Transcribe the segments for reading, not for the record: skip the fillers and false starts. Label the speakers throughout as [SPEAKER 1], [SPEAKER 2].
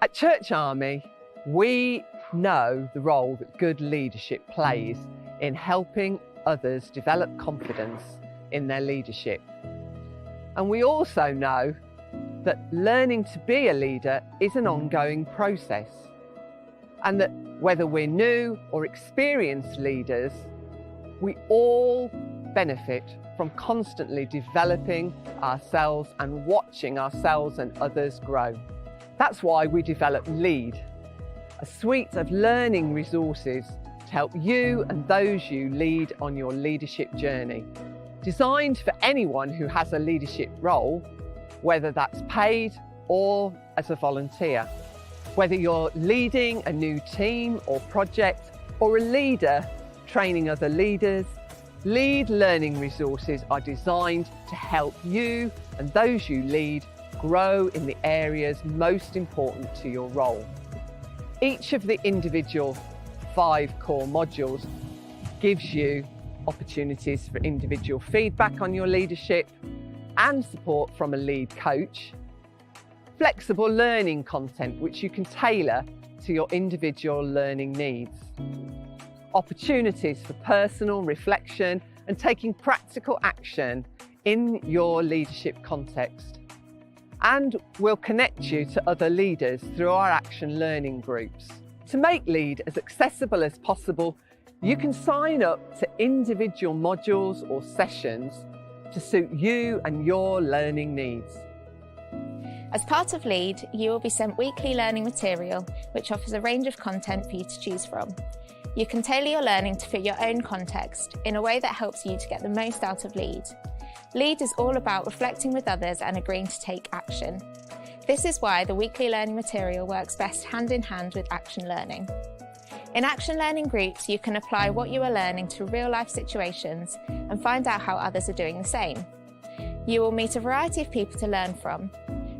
[SPEAKER 1] At Church Army, we know the role that good leadership plays in helping others develop confidence in their leadership. And we also know that learning to be a leader is an ongoing process, and that whether we're new or experienced leaders, we all benefit from constantly developing ourselves and watching ourselves and others grow. That's why we developed Lead, a suite of learning resources to help you and those you lead on your leadership journey. Designed for anyone who has a leadership role, whether that's paid or as a volunteer. Whether you're leading a new team or project, or a leader training other leaders, Lead learning resources are designed to help you and those you lead grow in the areas most important to your role. Each of the individual 5 core modules gives you opportunities for individual feedback on your leadership and support from a lead coach, flexible learning content which you can tailor to your individual learning needs, opportunities for personal reflection and taking practical action in your leadership context. And we'll connect you to other leaders through our action learning groups. To make Lead as accessible as possible, you can sign up to individual modules or sessions to suit you and your learning needs.
[SPEAKER 2] As part of Lead, you will be sent weekly learning material, which offers a range of content for you to choose from. You can tailor your learning to fit your own context in a way that helps you to get the most out of Lead. Lead is all about reflecting with others and agreeing to take action. This is why the weekly learning material works best hand in hand with action learning. In action learning groups, you can apply what you are learning to real-life situations and find out how others are doing the same. You will meet a variety of people to learn from.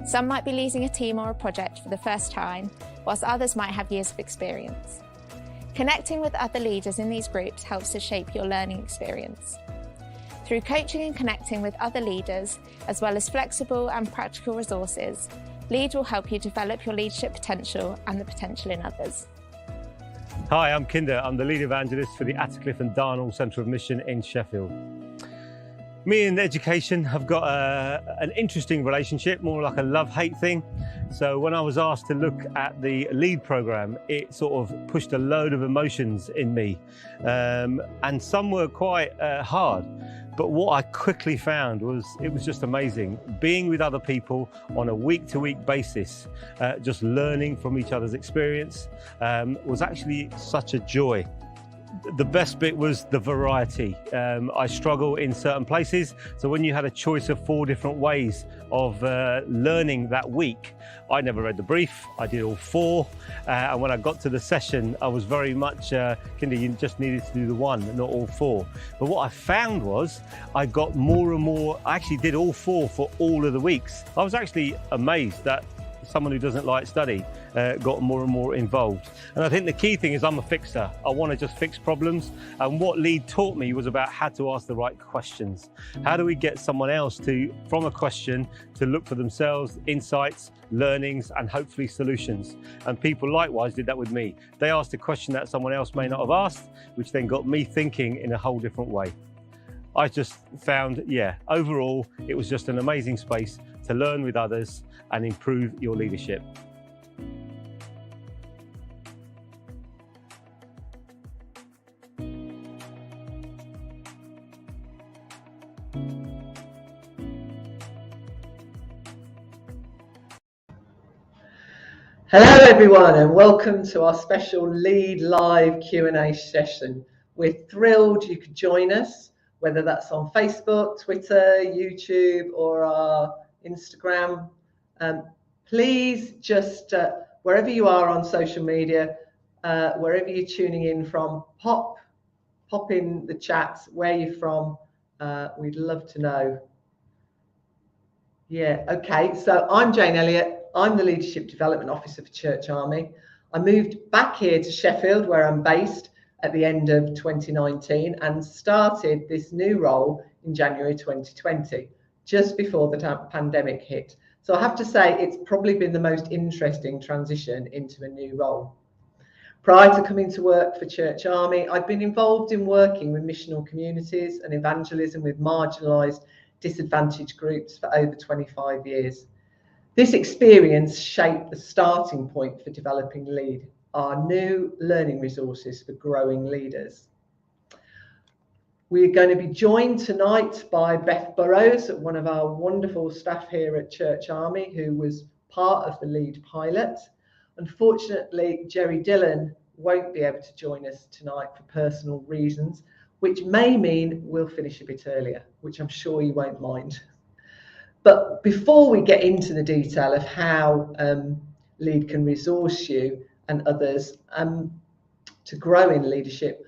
[SPEAKER 2] Some might be leading a team or a project for the first time, whilst others might have years of experience. Connecting with other leaders in these groups helps to shape your learning experience. Through coaching and connecting with other leaders, as well as flexible and practical resources, Lead will help you develop your leadership potential and the potential in others.
[SPEAKER 3] Hi, I'm Kinder. I'm the lead evangelist for the Attercliffe and Darnall Centre of Mission in Sheffield. Me and education have got an interesting relationship, more like a love-hate thing. So when I was asked to look at the Lead programme, it sort of pushed a load of emotions in me. And some were quite hard. But what I quickly found was it was just amazing. Being with other people on a week-to-week basis, just learning from each other's experience was actually such a joy. The best bit was the variety. I struggle in certain places, so when you had a choice of 4 different ways of learning that week, I never read the brief, I did all 4, and when I got to the session, I was very much, Kinder, you just needed to do the 1, not all 4. But what I found was, I got more and more, I actually did all 4 for all of the weeks. I was actually amazed that someone who doesn't like study got more and more involved. And I think the key thing is I'm a fixer. I want to just fix problems. And what Lead taught me was about how to ask the right questions. How do we get someone else to, from a question, to look for themselves, insights, learnings, and hopefully solutions. And people likewise did that with me. They asked a question that someone else may not have asked, which then got me thinking in a whole different way. I just found, overall, it was just an amazing space to learn with others and improve your leadership.
[SPEAKER 1] Hello everyone and welcome to our special Lead Live Q&A session. We're thrilled you could join us, whether that's on Facebook, Twitter, YouTube or our Instagram. Please just, wherever you are on social media, wherever you're tuning in from, pop in the chats where you're from. We'd love to know. Yeah, okay, so I'm Jayne Elliott. I'm the Leadership Development Officer for Church Army. I moved back here to Sheffield, where I'm based, at the end of 2019 and started this new role in January 2020, just before the pandemic hit. So I have to say it's probably been the most interesting transition into a new role. Prior to coming to work for Church Army, I'd been involved in working with missional communities and evangelism with marginalised, disadvantaged groups for over 25 years. This experience shaped the starting point for developing Lead, our new learning resources for growing leaders. We're going to be joined tonight by Beth Burras, one of our wonderful staff here at Church Army, who was part of the Lead pilot. Unfortunately, Jerry Dillon won't be able to join us tonight for personal reasons, which may mean we'll finish a bit earlier, which I'm sure you won't mind. But before we get into the detail of how Lead can resource you and others to grow in leadership,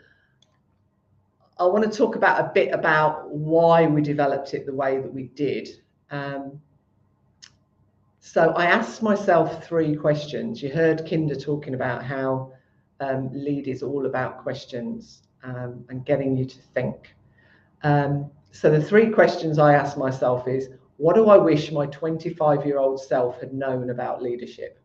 [SPEAKER 1] I want to talk a bit about why we developed it the way that we did. So I asked myself 3 questions. You heard Kinder talking about how Lead is all about questions and getting you to think. So the 3 questions I asked myself is, what do I wish my 25-year-old self had known about leadership?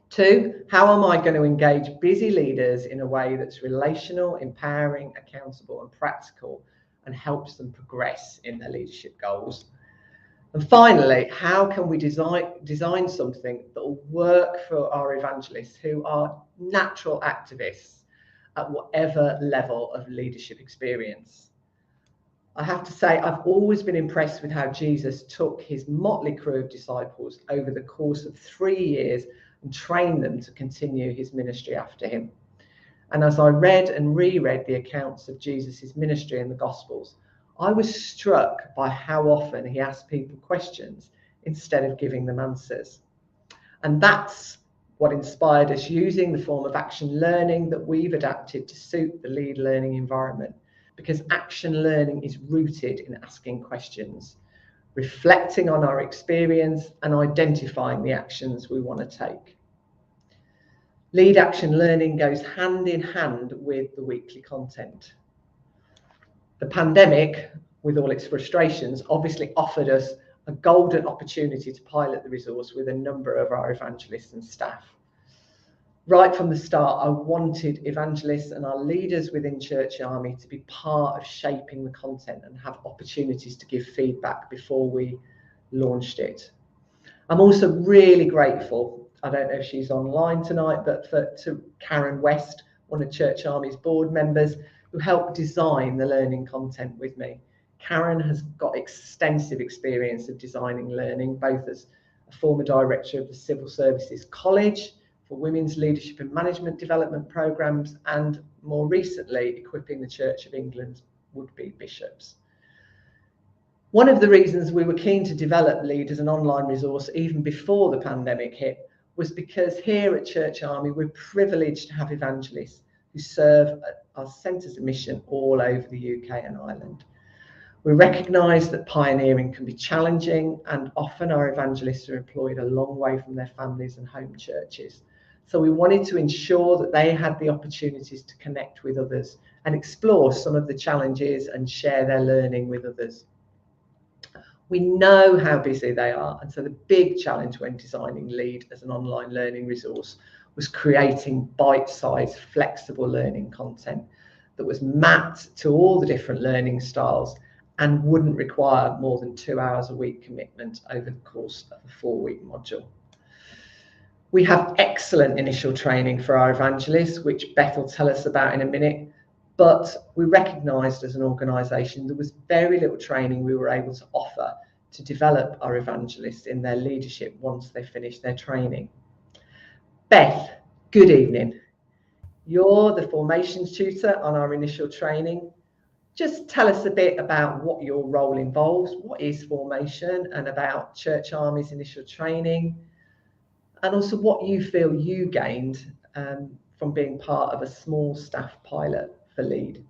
[SPEAKER 1] 2, how am I going to engage busy leaders in a way that's relational, empowering, accountable and practical and helps them progress in their leadership goals? And finally, how can we design something that will work for our evangelists who are natural activists at whatever level of leadership experience? I have to say, I've always been impressed with how Jesus took his motley crew of disciples over the course of 3 years and trained them to continue his ministry after him. And as I read and reread the accounts of Jesus's ministry in the Gospels, I was struck by how often he asked people questions instead of giving them answers. And that's what inspired us using the form of action learning that we've adapted to suit the Lead learning environment. Because action learning is rooted in asking questions, reflecting on our experience and identifying the actions we want to take. Lead action learning goes hand in hand with the weekly content. The pandemic, with all its frustrations, obviously offered us a golden opportunity to pilot the resource with a number of our evangelists and staff. Right from the start, I wanted evangelists and our leaders within Church Army to be part of shaping the content and have opportunities to give feedback before we launched it. I'm also really grateful, I don't know if she's online tonight, but to Karen West, one of Church Army's board members, who helped design the learning content with me. Karen has got extensive experience of designing learning, both as a former director of the Civil Services College, for women's leadership and management development programs, and more recently equipping the Church of England's would-be bishops. One of the reasons we were keen to develop Lead as an online resource even before the pandemic hit was because here at Church Army we're privileged to have evangelists who serve at our centres of mission all over the UK and Ireland. We recognise that pioneering can be challenging, and often our evangelists are employed a long way from their families and home churches. So we wanted to ensure that they had the opportunities to connect with others and explore some of the challenges and share their learning with others. We know how busy they are, and so the big challenge when designing Lead as an online learning resource was creating bite-sized, flexible learning content that was mapped to all the different learning styles and wouldn't require more than 2 hours a week commitment over the course of a 4-week module. We have excellent initial training for our evangelists, which Beth will tell us about in a minute, but we recognised as an organisation there was very little training we were able to offer to develop our evangelists in their leadership once they finished their training. Beth, good evening. You're the formations tutor on our initial training. Just tell us a bit about what your role involves, what is formation, and about Church Army's initial training, and also what you feel you gained from being part of a small staff pilot for Lead.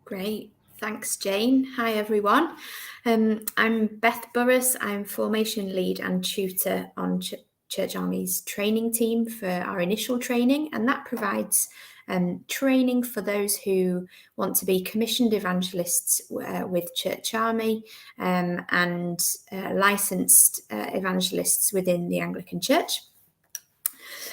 [SPEAKER 4] Great. Thanks, Jane. Hi, everyone. I'm Beth Burras. I'm formation lead and tutor on Church Army's training team for our initial training, and that provides training for those who want to be commissioned evangelists with Church Army and licensed evangelists within the Anglican Church.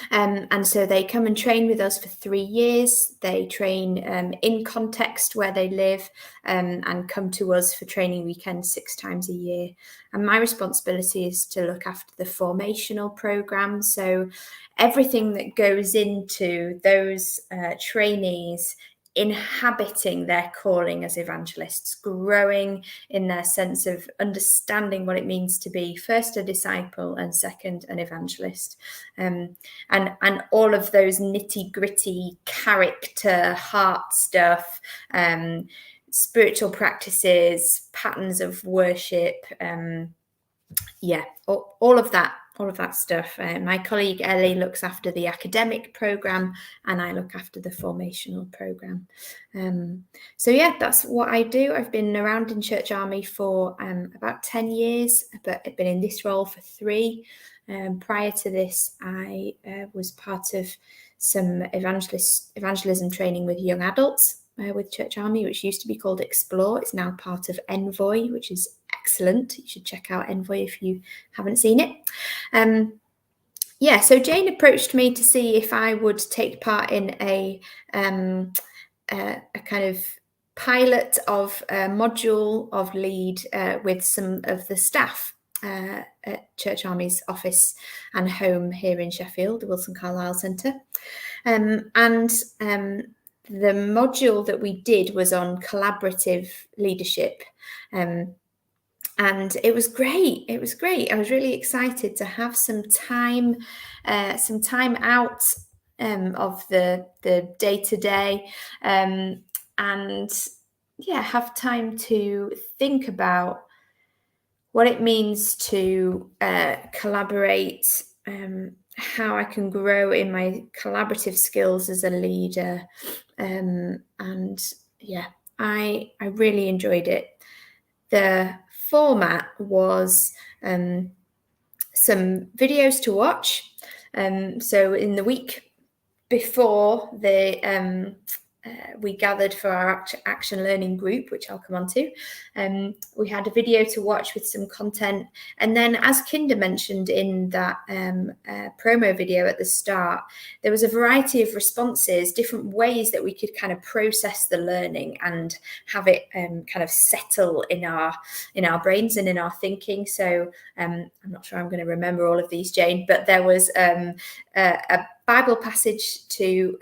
[SPEAKER 4] And so they come and train with us for 3 years. They train in context where they live and come to us for training weekends 6 times a year. And my responsibility is to look after the formational program. So everything that goes into those trainees inhabiting their calling as evangelists, growing in their sense of understanding what it means to be first a disciple and second an evangelist, and all of those nitty-gritty character, heart stuff, spiritual practices, patterns of worship, all of that stuff. My colleague Elli looks after the academic programme and I look after the formational programme. So that's what I do. I've been around in Church Army for about 10 years, but I've been in this role for 3. Prior to this, I was part of some evangelism training with young adults with Church Army, which used to be called Explore. It's now part of Envoy, which is excellent. You should check out Envoy if you haven't seen it. So Jane approached me to see if I would take part in a kind of pilot of a module of Lead with some of the staff at Church Army's office and home here in Sheffield, the Wilson Carlisle Centre. The module that we did was on collaborative leadership. And it was great. I was really excited to have some time out of the day-to-day, and have time to think about what it means to collaborate, how I can grow in my collaborative skills as a leader, I really enjoyed it. The format was some videos to watch. So in the week before we gathered for our action learning group, which I'll come on to, we had a video to watch with some content. And then, as Kinder mentioned in that promo video at the start, there was a variety of responses, different ways that we could kind of process the learning and have it kind of settle in our brains and in our thinking. So I'm not sure I'm going to remember all of these, Jane, but there was a Bible passage to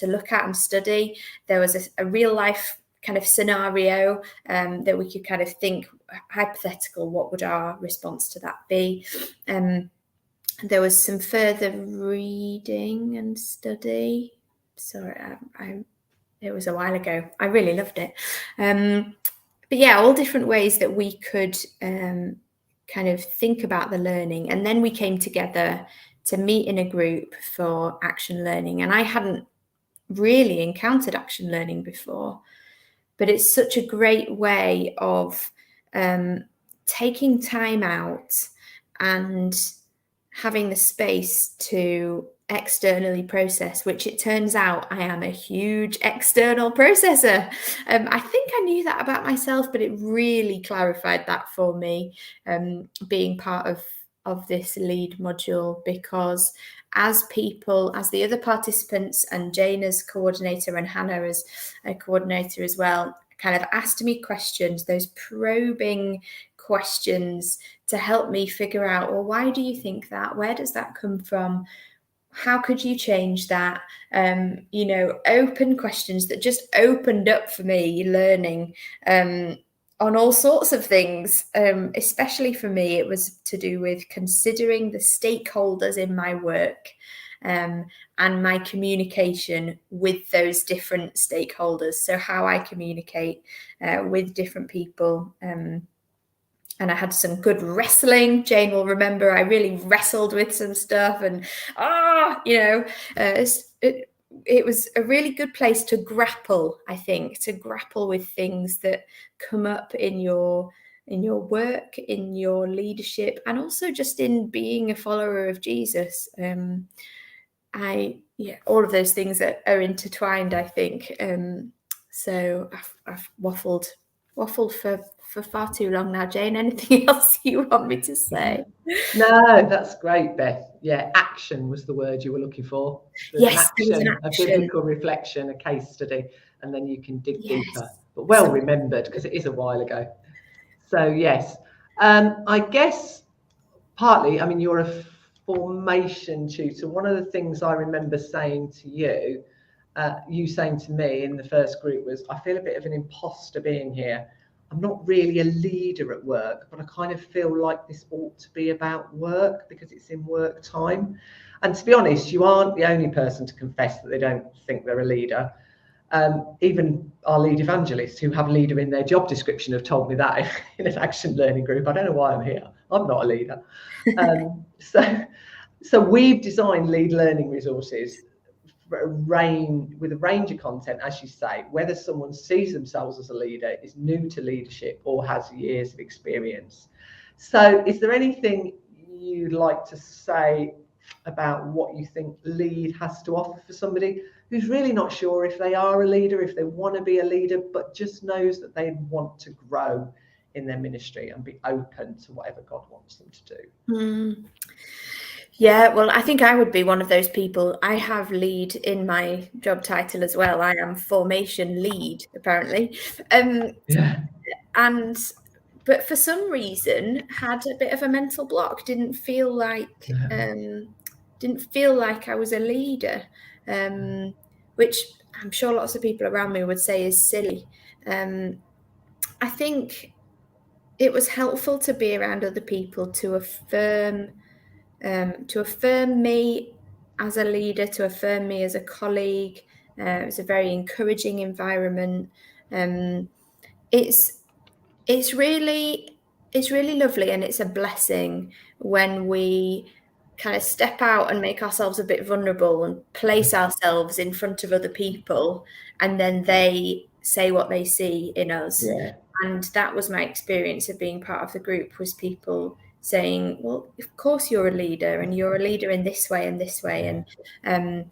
[SPEAKER 4] look at and study. There was a real life kind of scenario that we could kind of think hypothetical, what would our response to that be? There was some further reading and study. Sorry, it was a while ago. I really loved it. But all different ways that we could kind of think about the learning. And then we came together to meet in a group for action learning. And I hadn't really encountered action learning before. but it's such a great way of taking time out and having the space to externally process, which it turns out I am a huge external processor. I think I knew that about myself, but it really clarified that for me, being part of this lead module, because as the other participants, and Jayne as coordinator and Hannah as a coordinator as well, kind of asked me questions, those probing questions to help me figure out, well, why do you think that? Where does that come from? How could you change that? Open questions that just opened up for me learning on all sorts of things. Especially for me, it was to do with considering the stakeholders in my work and my communication with those different stakeholders. So how I communicate with different people. And I had some good wrestling. Jayne will remember I really wrestled with some stuff, and it was a really good place to grapple, I think, to grapple with things that come up in your work, in your leadership, and also just in being a follower of Jesus. All of those things are intertwined, I think. So I've waffled for far too long now. Jayne, anything else you want me to say?
[SPEAKER 5] No, that's great, Beth. Yeah, action was the word you were looking for.
[SPEAKER 4] Yes,
[SPEAKER 5] an action, a biblical reflection, a case study, and then you can dig deeper. But well remembered, because it is a while ago. So yes, I guess partly, I mean, you're a formation tutor. One of the things I remember saying to you, you saying to me in the first group was, I feel a bit of an imposter being here. I'm not really a leader at work, but I kind of feel like this ought to be about work because it's in work time. And to be honest, you aren't the only person to confess that they don't think they're a leader. Even our lead evangelists who have leader in their job description have told me that in an action learning group. I don't know why I'm here. I'm not a leader. So we've designed lead learning resources with a range of content, as you say, whether someone sees themselves as a leader, is new to leadership, or has years of experience. So is there anything you'd like to say about what you think lead has to offer for somebody who's really not sure if they are a leader, if they want to be a leader, but just knows that they want to grow in their ministry and be open to whatever God wants them to do?
[SPEAKER 4] Yeah, well, I think I would be one of those people. I have lead in my job title as well. I am formation lead, apparently. But for some reason had a bit of a mental block. Didn't feel like I was a leader, which I'm sure lots of people around me would say is silly. I think it was helpful to be around other people to affirm me as a leader, to affirm me as a colleague. It was a very encouraging environment. It's really lovely, and it's a blessing when we kind of step out and make ourselves a bit vulnerable and place ourselves in front of other people, and then they say what they see in us.
[SPEAKER 5] Yeah.
[SPEAKER 4] And that was my experience of being part of the group, was people saying, well, of course you're a leader, and you're a leader in this way and this way. And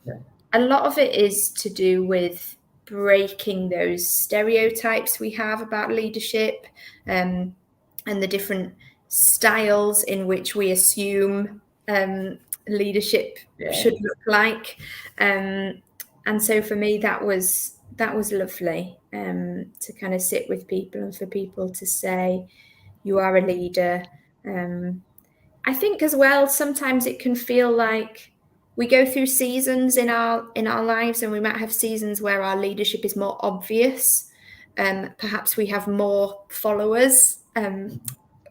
[SPEAKER 4] a lot of it is to do with breaking those stereotypes we have about leadership, and the different styles in which we assume leadership should look like. And so for me, that was lovely, to kind of sit with people and for people to say, you are a leader. I think as well, sometimes it can feel like we go through seasons in our lives, and we might have seasons where our leadership is more obvious. Perhaps we have more followers,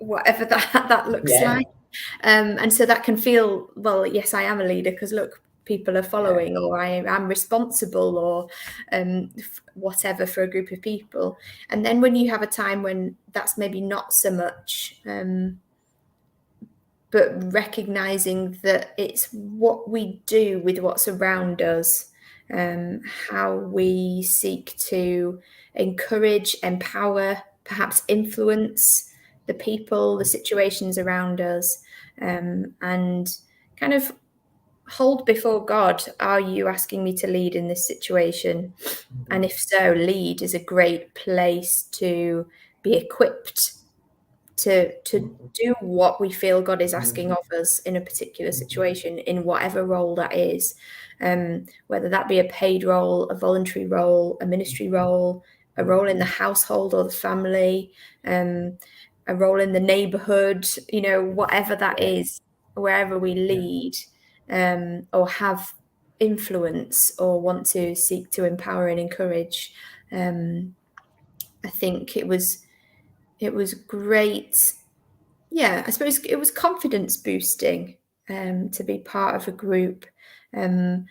[SPEAKER 4] whatever that looks like. And so that can feel, well, yes, I am a leader because look, people are following, or I am responsible, or whatever, for a group of people. And then when you have a time when that's maybe not so much, but recognizing that it's what we do with what's around us how we seek to encourage, empower, perhaps influence the people, the situations around us, and kind of hold before God, are you asking me to lead in this situation? And if so, lead is a great place to be equipped to do what we feel God is asking of us in a particular situation, in whatever role that is, whether that be a paid role, a voluntary role, a ministry role, a role in the household or the family, a role in the neighborhood, you know, whatever that is, wherever we lead, or have influence or want to seek to empower and encourage. I think it was great. Yeah, I suppose it was confidence boosting, to be part of a group, and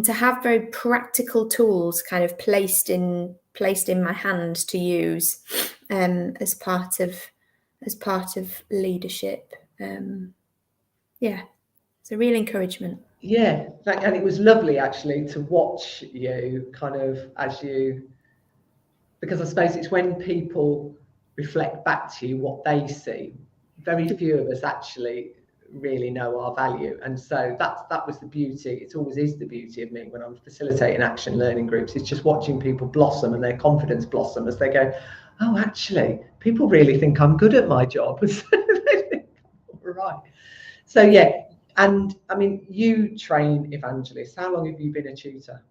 [SPEAKER 4] to have very practical tools kind of placed in my hand to use, as part of leadership. Yeah, it's a real encouragement.
[SPEAKER 5] Yeah, and it was lovely actually to watch you kind of as you, because I suppose it's when people reflect back to you what they see. Very few of us actually really know our value, and so that was the beauty. It always is the beauty of me when I'm facilitating action learning groups. It's just watching people blossom and their confidence blossom as they go, oh, actually, people really think I'm good at my job. So they think, all right. So yeah, and I mean, you train evangelists. How long have you been a tutor?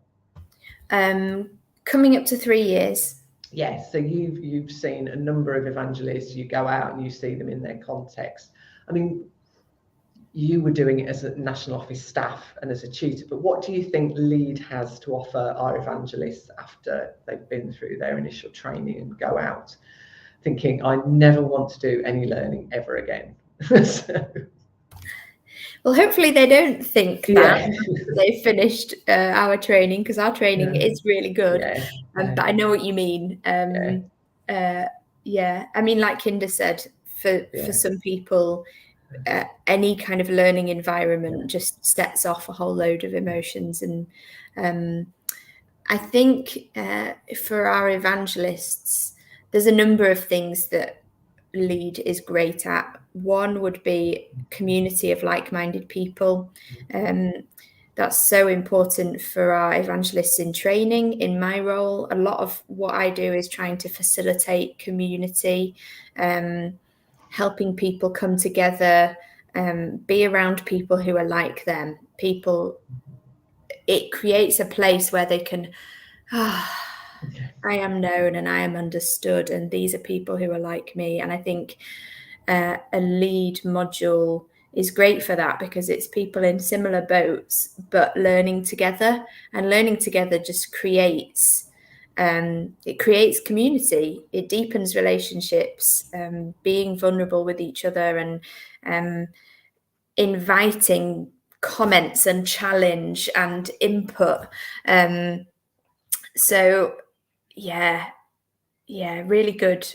[SPEAKER 4] Coming up to 3 years.
[SPEAKER 5] Yes, so you've seen a number of evangelists. You go out and you see them in their context. I mean, you were doing it as a national office staff and as a tutor, but what do you think Lead has to offer our evangelists after they've been through their initial training and go out thinking, I never want to do any learning ever again?
[SPEAKER 4] Well, hopefully they don't think that they've finished our training, because our training is really good. But I know what you mean. Yeah, I mean, like Kinder said, for some people, any kind of learning environment just sets off a whole load of emotions. And I think for our evangelists, there's a number of things that Lead is great at. One would be community of like-minded people. That's so important for our evangelists in training. In my role, a lot of what I do is trying to facilitate community, helping people come together, be around people who are like them. It creates a place where they can, I am known and I am understood, and these are people who are like me. And I think a Lead module is great for that, because it's people in similar boats but learning together, and learning together just creates community. It deepens relationships, being vulnerable with each other, and inviting comments and challenge and input. So yeah, really good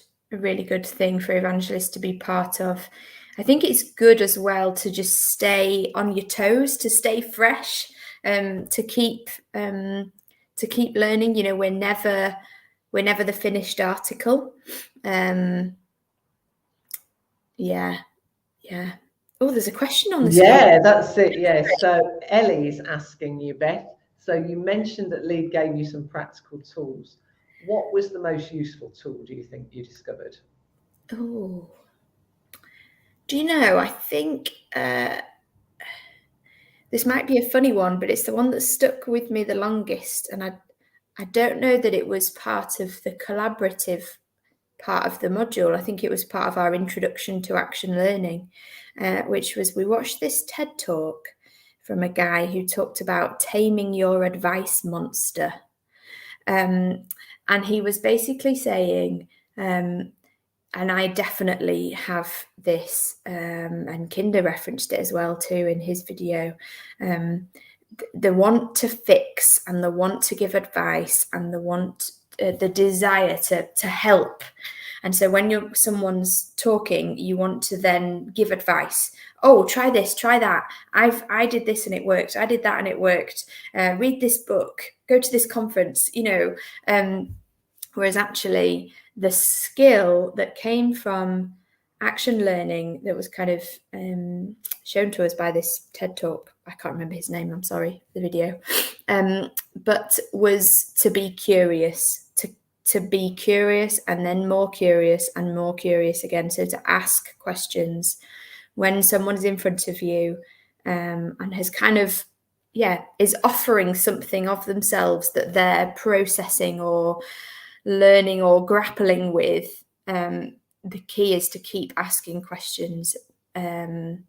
[SPEAKER 4] thing for evangelists to be part of. I think it's good as well to just stay on your toes, to stay fresh, to keep learning. You know, we're never the finished article. Oh, there's a question on the screen.
[SPEAKER 5] Yeah, that's it. Yeah. So Ellie's asking you, Beth. So you mentioned that Lead gave you some practical tools. What was the most useful tool, do you think, you discovered?
[SPEAKER 4] Oh, do you know, I think this might be a funny one, but it's the one that stuck with me the longest. And I don't know that it was part of the collaborative part of the module. I think it was part of our introduction to action learning, which was, we watched this TED talk from a guy who talked about taming your advice monster. And he was basically saying, and I definitely have this, and Kinder referenced it as well too in his video, the want to fix and the want to give advice and the desire to help. And so when someone's talking, you want to then give advice. oh, try this, try that. I did this and it worked. I did that and it worked. Read this book, go to this conference, whereas actually the skill that came from action learning that was kind of shown to us by this TED talk, I can't remember his name, I'm sorry, the video, but was to be curious, to be curious and then more curious and more curious again. So to ask questions when someone's in front of you and has kind of, is offering something of themselves that they're processing or learning or grappling with. The key is to keep asking questions to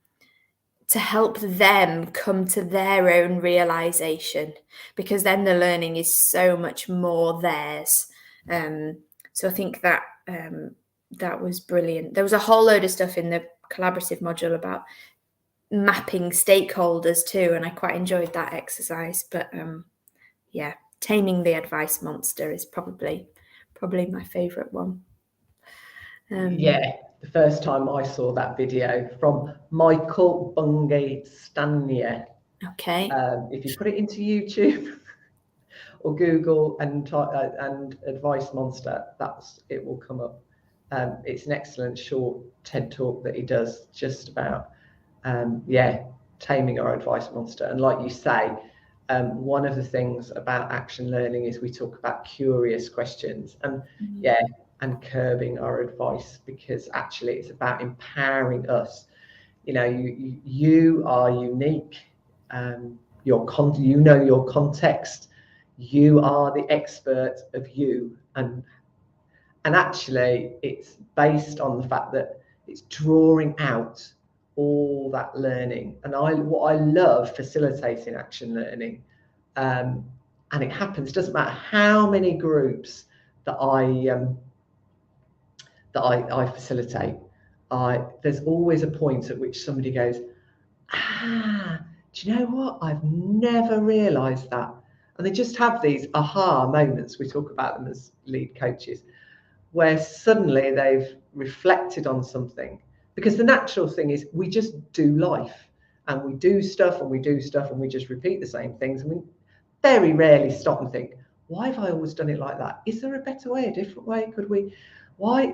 [SPEAKER 4] help them come to their own realization, because then the learning is so much more theirs. So I think that that was brilliant. There was a whole load of stuff in the collaborative module about mapping stakeholders too, and I quite enjoyed that exercise. But taming the advice monster is probably my favorite one.
[SPEAKER 5] The first time I saw that video from Michael Bungay Stanier.
[SPEAKER 4] Okay.
[SPEAKER 5] If you put it into YouTube or Google and advice monster, it will come up. It's an excellent short TED talk that he does just about taming our advice monster. And like you say, one of the things about action learning is we talk about curious questions and and curbing our advice, because actually it's about empowering us. You are unique. Your context. You are the expert of you, and actually it's based on the fact that it's drawing out all that learning. And what I love facilitating action learning, and it happens, doesn't matter how many groups that I facilitate, there's always a point at which somebody goes, do you know what? I've never realized that. And they just have these aha moments. We talk about them as lead coaches, where suddenly they've reflected on something. Because the natural thing is we just do life, and we do stuff and we do stuff and we just repeat the same things. And we very rarely stop and think, why have I always done it like that? Is there a better way, a different way? Could we? Why,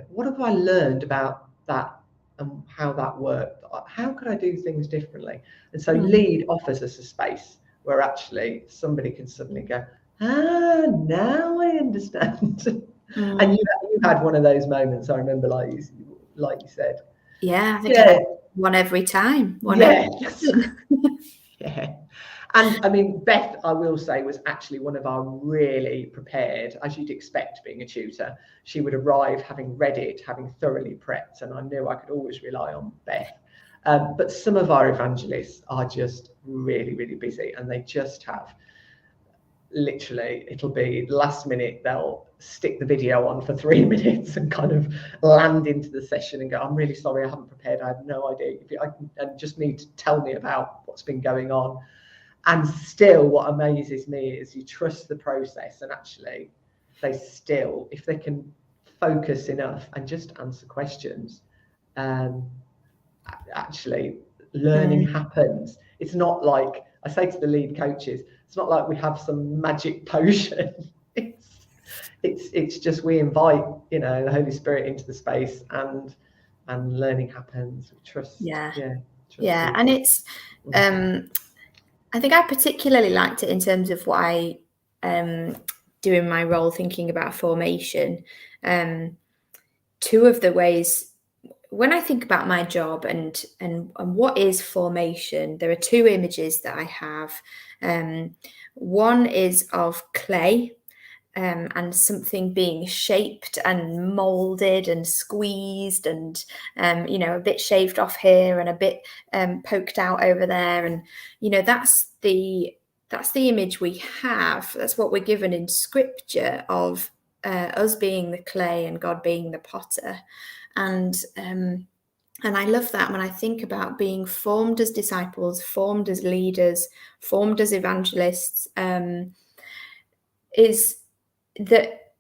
[SPEAKER 5] what have I learned about that and how that worked? How could I do things differently? And so lead offers us a space where actually somebody can suddenly go, now I understand. And you had one of those moments, I remember, like you said.
[SPEAKER 4] Yeah, I think I had one every time.
[SPEAKER 5] And I mean, Beth, I will say, was actually one of our really prepared, as you'd expect being a tutor. She would arrive having read it, having thoroughly prepped, and I knew I could always rely on Beth. But some of our evangelists are just really, really busy, and they just have, literally, it'll be last minute, they'll stick the video on for 3 minutes and kind of land into the session and go, I'm really sorry, I haven't prepared, I have no idea. I just need to tell me about what's been going on. And still, what amazes me is you trust the process, and actually they still, if they can focus enough and just answer questions, actually learning happens. It's not like, I say to the lead coaches, it's not like we have some magic potion. It's just we invite, the Holy Spirit into the space, and learning happens. Trust.
[SPEAKER 4] And it's I think I particularly liked it in terms of what I do in my role, thinking about formation. Two of the ways, when I think about my job and what is formation, there are two images that I have. One is of clay and something being shaped and molded and squeezed and, a bit shaved off here and a bit poked out over there. And, that's the image we have. That's what we're given in scripture of us being the clay and God being the potter. And I love that when I think about being formed as disciples, formed as leaders, formed as evangelists, is that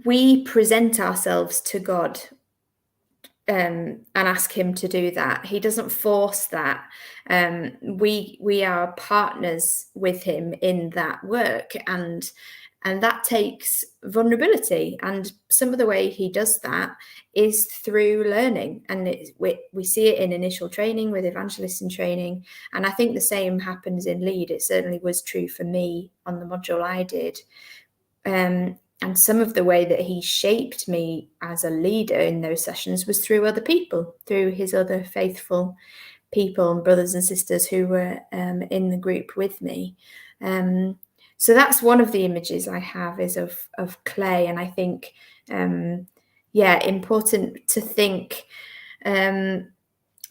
[SPEAKER 4] we present ourselves to God and ask him to do that. He doesn't force that. We are partners with him in that work, and that takes vulnerability. And some of the way he does that is through learning, and we see it in initial training with evangelists in training, and I think the same happens in lead. It certainly was true for me on the module I did. And some of the way that he shaped me as a leader in those sessions was through other people, through his other faithful people and brothers and sisters who were in the group with me. So that's one of the images I have, is of clay. And I think, important to think,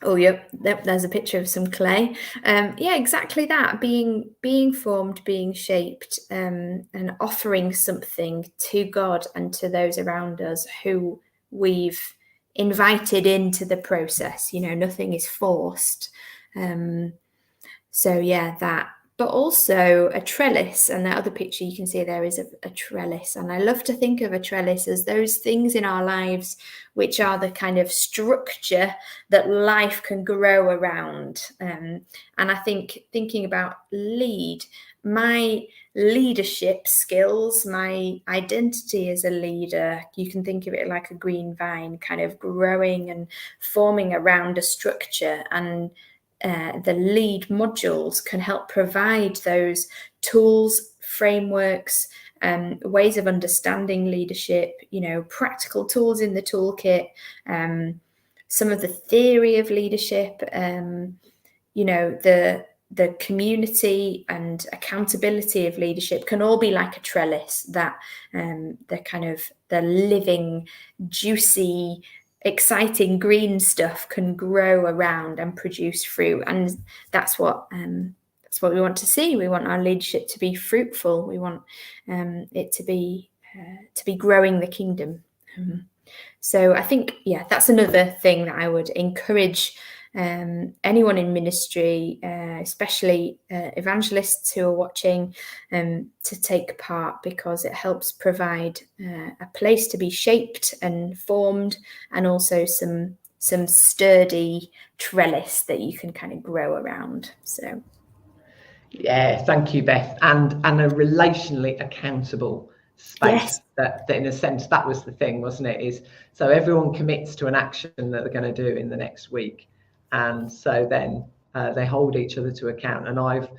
[SPEAKER 4] oh, yep, there's a picture of some clay. Exactly that, being formed, being shaped, and offering something to God and to those around us who we've invited into the process. Nothing is forced. That. But also a trellis, and that other picture you can see there is a trellis. And I love to think of a trellis as those things in our lives which are the kind of structure that life can grow around. And I think, thinking about lead, my leadership skills, my identity as a leader, you can think of it like a green vine, kind of growing and forming around a structure. And the lead modules can help provide those tools, frameworks, ways of understanding leadership, practical tools in the toolkit, some of the theory of leadership, the community and accountability of leadership can all be like a trellis that the living, juicy, exciting green stuff can grow around and produce fruit. And that's what we want to see. We want our leadership to be fruitful. We want it to be growing the kingdom. So I think, that's another thing that I would encourage anyone in ministry, especially evangelists who are watching, to take part, because it helps provide a place to be shaped and formed, and also some sturdy trellis that you can kind of grow around. So
[SPEAKER 5] thank you, Beth. And a relationally accountable space. That in a sense, that was the thing, wasn't it? Is so everyone commits to an action that they're going to do in the next week. And so then they hold each other to account. And I've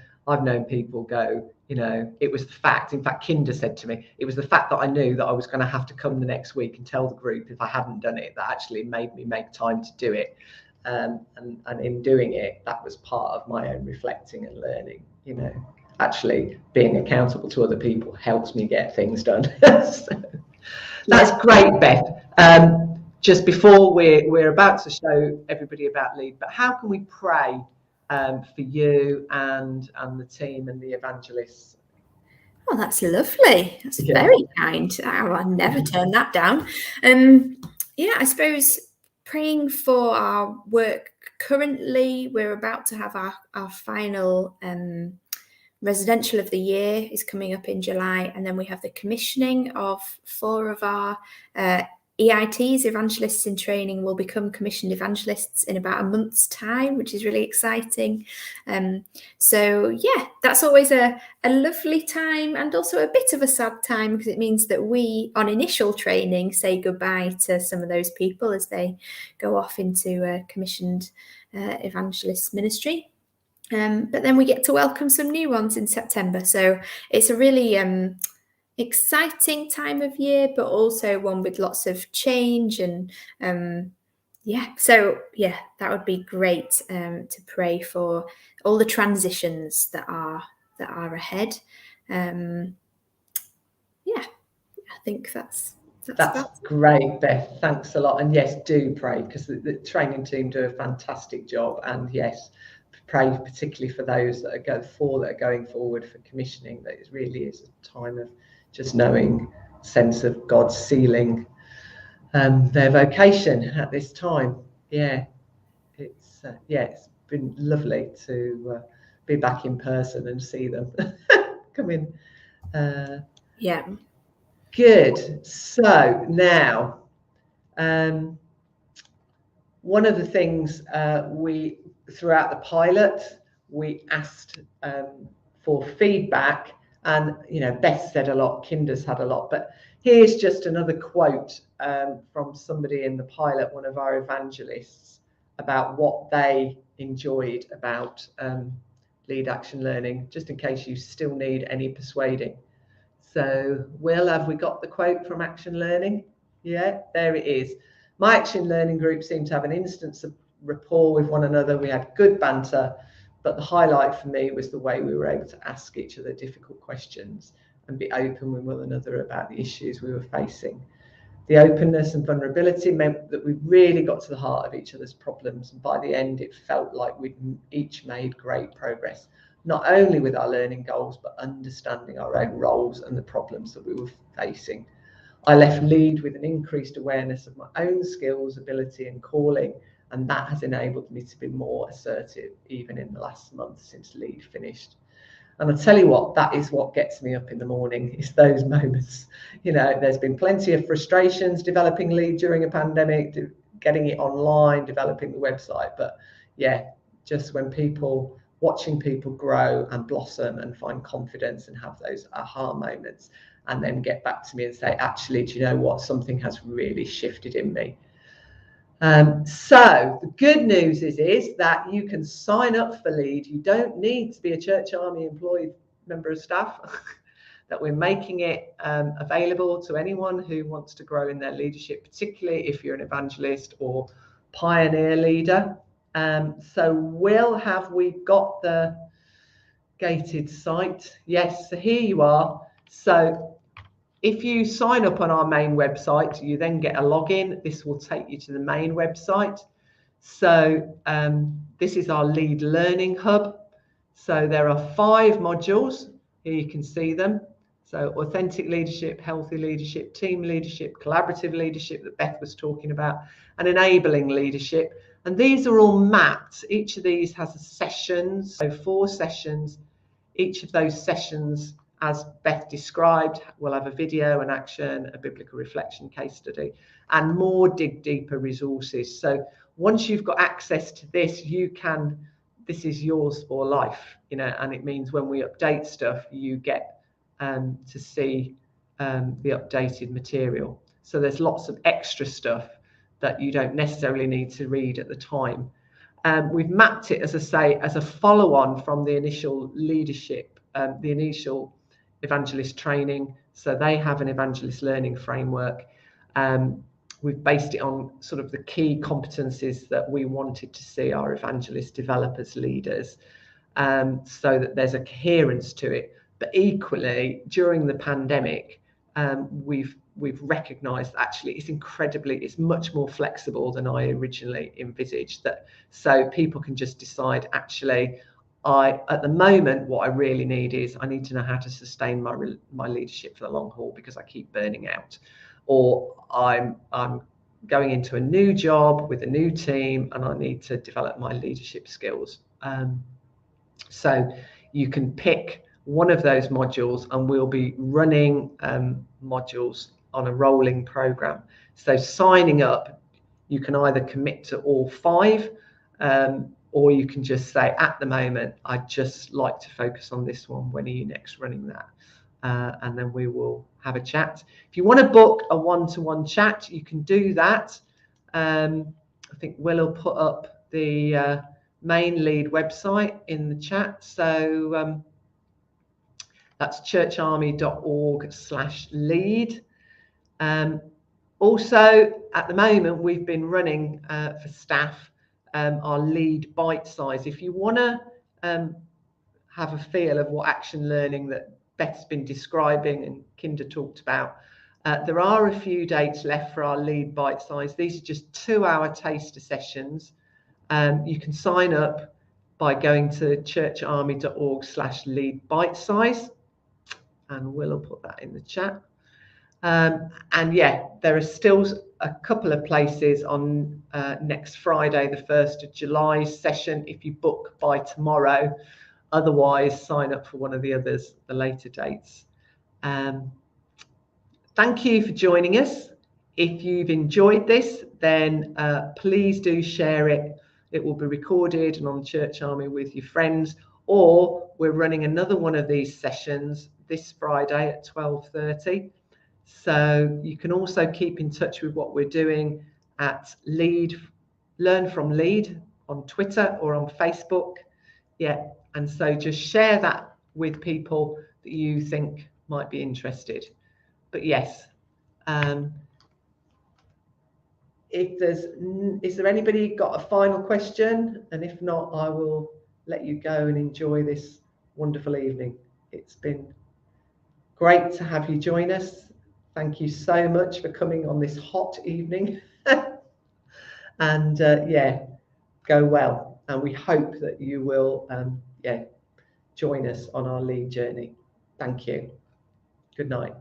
[SPEAKER 5] known people go, it was the fact. In fact, Kinder said to me, it was the fact that I knew that I was going to have to come the next week and tell the group if I hadn't done it, that actually made me make time to do it. And in doing it, that was part of my own reflecting and learning. Actually being accountable to other people helps me get things done. So, that's great, Beth. Just before we're about to show everybody about lead, but how can we pray for you and the team and the evangelists?
[SPEAKER 4] Oh, that's lovely. That's very kind. I'll never turn that down. I suppose praying for our work currently. We're about to have our final residential of the year is coming up in July, and then we have the commissioning of 4 of our EITs, evangelists in training, will become commissioned evangelists in about a month's time, which is really exciting. That's always a lovely time, and also a bit of a sad time, because it means that we, on initial training, say goodbye to some of those people as they go off into a commissioned evangelist ministry. But then we get to welcome some new ones in September. So it's a really exciting time of year, but also one with lots of change. And that would be great to pray for all the transitions that are ahead. I think that's
[SPEAKER 5] great, Beth. Thanks a lot. And yes, do pray, because the training team do a fantastic job. And yes, pray particularly for those that are going forward for commissioning, that it really is a time of just knowing, sense of God sealing their vocation at this time. It's been lovely to be back in person and see them come in. Good. So now one of the things throughout the pilot, we asked for feedback, and Beth said a lot, Kinder's had a lot, but here's just another quote from somebody in the pilot, one of our evangelists, about what they enjoyed about lead action learning, just in case you still need any persuading. So, Will, have we got the quote from Action Learning? Yeah, there it is. My Action Learning group seemed to have an instance of rapport with one another. We had good banter, but the highlight for me was the way we were able to ask each other difficult questions and be open with one another about the issues we were facing. The openness and vulnerability meant that we really got to the heart of each other's problems, and by the end it felt like we'd each made great progress, not only with our learning goals, but understanding our own roles and the problems that we were facing. I left Lead with an increased awareness of my own skills, ability and calling, and that has enabled me to be more assertive even in the last month since Lead finished. And I'll tell you what, that is what gets me up in the morning, is those moments. There's been plenty of frustrations developing Lead during a pandemic, getting it online, developing the website. But yeah, just watching people grow and blossom and find confidence and have those aha moments, and then get back to me and say, actually, do you know what? Something has really shifted in me. So the good news is that you can sign up for Lead. You don't need to be a Church Army employed member of staff. That we're making it available to anyone who wants to grow in their leadership, particularly if you're an evangelist or pioneer leader. So Will, have we got the gated site? Yes, so here you are. So if you sign up on our main website, you then get a login. This will take you to the main website. So this is our Lead Learning Hub. So there are 5 modules. Here you can see them. So authentic leadership, healthy leadership, team leadership, collaborative leadership that Beth was talking about, and enabling leadership. And these are all mapped. Each of these has a session, so 4 sessions. Each of those sessions, as Beth described, will have a video, an action, a biblical reflection case study, and more dig deeper resources. So once you've got access to this, this is yours for life, and it means when we update stuff, you get to see the updated material. So there's lots of extra stuff that you don't necessarily need to read at the time. We've mapped it, as I say, as a follow-on from the initial leadership, the initial evangelist training. So they have an evangelist learning framework. We've based it on sort of the key competencies that we wanted to see our evangelists develop as leaders, so that there's a coherence to it. But equally, during the pandemic, we've recognised that actually it's much more flexible than I originally envisaged. So people can just decide, actually, at the moment, what I really need is I need to know how to sustain my leadership for the long haul because I keep burning out, or I'm going into a new job with a new team and I need to develop my leadership skills. So you can pick one of those modules, and we'll be running modules on a rolling program. So signing up, you can either commit to all 5, or you can just say, at the moment, I'd just like to focus on this one. When are you next running that? And then we will have a chat. If you want to book a one-to-one chat, you can do that. I think Will put up the main Lead website in the chat. So that's churcharmy.org/lead. Also, at the moment, we've been running for staff our Lead bite size. If you want to have a feel of what action learning that Beth's been describing and Kinder talked about, there are a few dates left for our Lead bite size. These are just 2-hour taster sessions. You can sign up by going to churcharmy.org/lead bite size, and we'll put that in the chat. And yeah, there are still a couple of places on next Friday, the 1st of July session, if you book by tomorrow. Otherwise, sign up for one of the others, the later dates. Thank you for joining us. If you've enjoyed this, then please do share it. It will be recorded and on Church Army with your friends, or we're running another one of these sessions this Friday at 12:30. So you can also keep in touch with what we're doing at Learn from Lead on Twitter or on Facebook. Yeah, and so just share that with people that you think might be interested. But yes, is there anybody got a final question? And if not, I will let you go and enjoy this wonderful evening. It's been great to have you join us. Thank you so much for coming on this hot evening. And yeah, go well. And we hope that you will join us on our lead journey. Thank you. Good night.